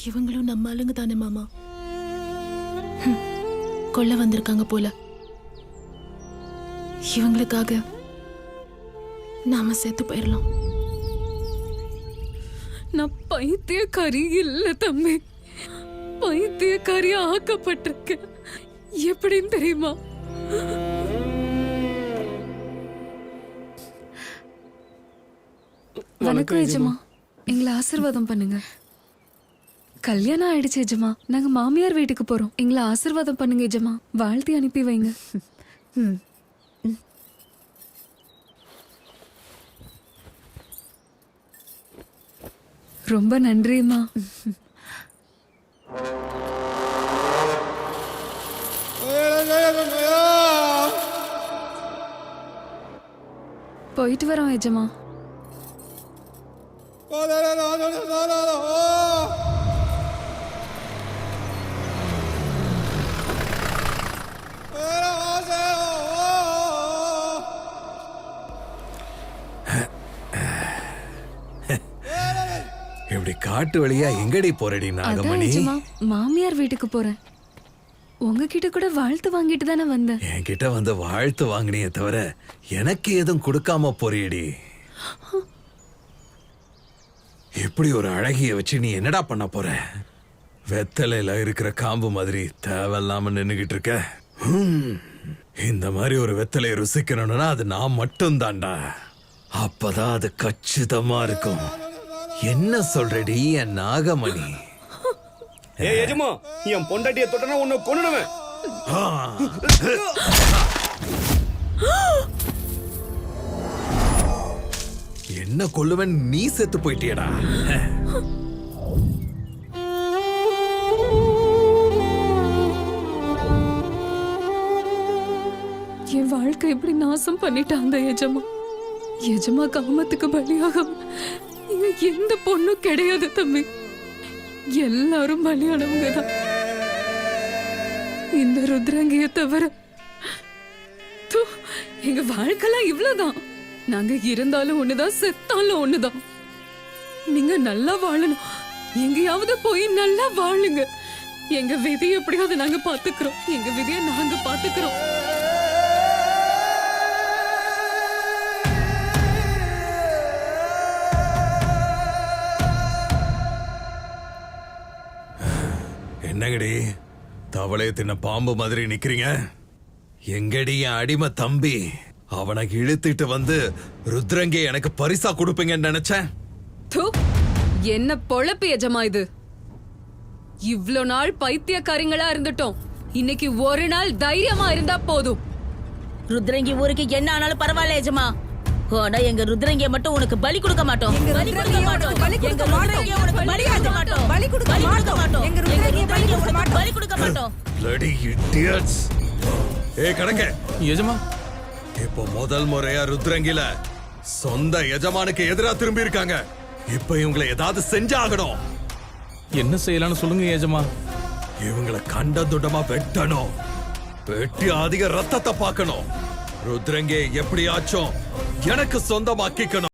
இவங்களும் நம்ம ஆளுங்க தானே மாமா. கொல்ல வந்திருக்காங்க போல. இவங்களுக்காக நாம செத்து போயிடலாம். நான் பைத்தியக்காரி இல்ல தம்பி, பைத்தியக்காரி ஆக்கப்பட்டிருக்கேன். எப்படின்னு தெரியுமா? வணக்கம் எஜமா, எங்களை ஆசீர்வாதம் பண்ணுங்க. கல்யாணம் ஆயிடுச்சு எஜமா, நாங்க மாமியார் வீட்டுக்கு போறோம். எங்களை ஆசீர்வாதம் பண்ணுங்க எஜமா, வாழ்த்தி அனுப்பி வைங்க. ரொம்ப நன்றிம்மா. போயிட்டு வரோம் எஜமா. இப்படி காட்டு வழியா எங்கடி போறடி நாகமணி? மாமியார் வீட்டுக்கு போறேன். உங்ககிட்ட கூட வாழ்த்து வாங்கிட்டு தானே வந்தேன். என்கிட்ட வந்து வாழ்த்து வாங்கினியே தவிர எனக்கு எதுவும் கொடுக்காம போறியடி. இப்படி ஒரு அழகிய வச்சு நீ என்னடா பண்ண போற? வெத்தலையில இருக்கிற காம்பு மாதிரி தேவையில்லாம நின்னுகிட்டு இருக்க. இந்த மாதிரி ஒரு வெத்தலையை ருசிக்கணும்னா அது நான் மட்டும் தான்டா. அப்பதான் அது கச்சிதமா இருக்கும். என்ன சொல்றடி என் நாகமணி? ஏய் எஜமா, என் பொண்டாட்டியை தொட்டனா உன்னை கொன்னுடுவேன். என்ன கொல்லுவன்? நீ செத்து போயிட்டியடா. என் வாழ்க்கை எப்படி நாசம் பண்ணிட்டாங்க எஜமா. எஜமா காமத்துக்கு பலியாகும் இங்க எந்த பொண்ணும் கிடையாது தம்பி. எல்லாரும் பலியானவங்க தான். இந்த ருத்ரங்கிய தவிர எங்க வாழ்க்கைலாம் இவ்வளவுதான். நாங்க இருந்தாலும் ஒண்ணுதான், செத்தாலும் ஒண்ணுதான். நீங்க நல்லா வாழணும். எங்கேயாவது போய் நல்லா வாழுங்க. எங்க விதியை எப்படியாவது நாங்க பாத்துக்கிறோம். எங்க விதியை நாங்க பாத்துக்கிறோம். என்னங்கடி தவளைய தின்ன பாம்பு மாதிரி நிக்கிறீங்க? எங்கடி என் அடிமை தம்பி? அவனை இழுத்துட்டு வந்து ருத்ரங்கே எனக்கு பரிசா கொடுப்பீங்கன்னு நினைச்சேன். என்ன பொழப்பு எஜமா இது? இவ்ளோ நாள் பைத்தியக்காரிங்களா இருந்துட்டோம். இன்னைக்கு ஒரு நாள் தைரியமா இருந்தா போதும். ருத்ரங்கி ஊருக்கு என்ன ஆனாலும் பரவாயில்ல எஜமா. ஆனா எங்க ருத்ரங்கிய மட்டும் உனக்கு பலி கொடுக்க மாட்டோம். பலி கொடுக்க மாட்டோம். பலி கொடுக்க மாட்டோம். பலி கொடுக்க மாட்டோம். பலி கொடுக்க மாட்டோம். எங்க ருத்ரங்கிய பலி கொடுக்க மாட்டோம். Bloody idiots. ஏய் கணக்க எஜமா, இப்போ முதல் முறையா ருத்ரங்கில சொந்த எஜமானுக்கு எதிரா திரும்பி இருக்காங்க. இப்ப இவங்களை ஏதாவது செஞ்சாகணும். என்ன செய்யலாம்னு சொல்லுங்க எஜமா. இவங்களை கண்ட துண்டமா வெட்டணும். வெட்டி அதிக ரத்தத்தை பார்க்கணும். ருத்ரங்கே எப்படியாச்சும் எனக்கு சொந்தமாக்கிக்கணும்.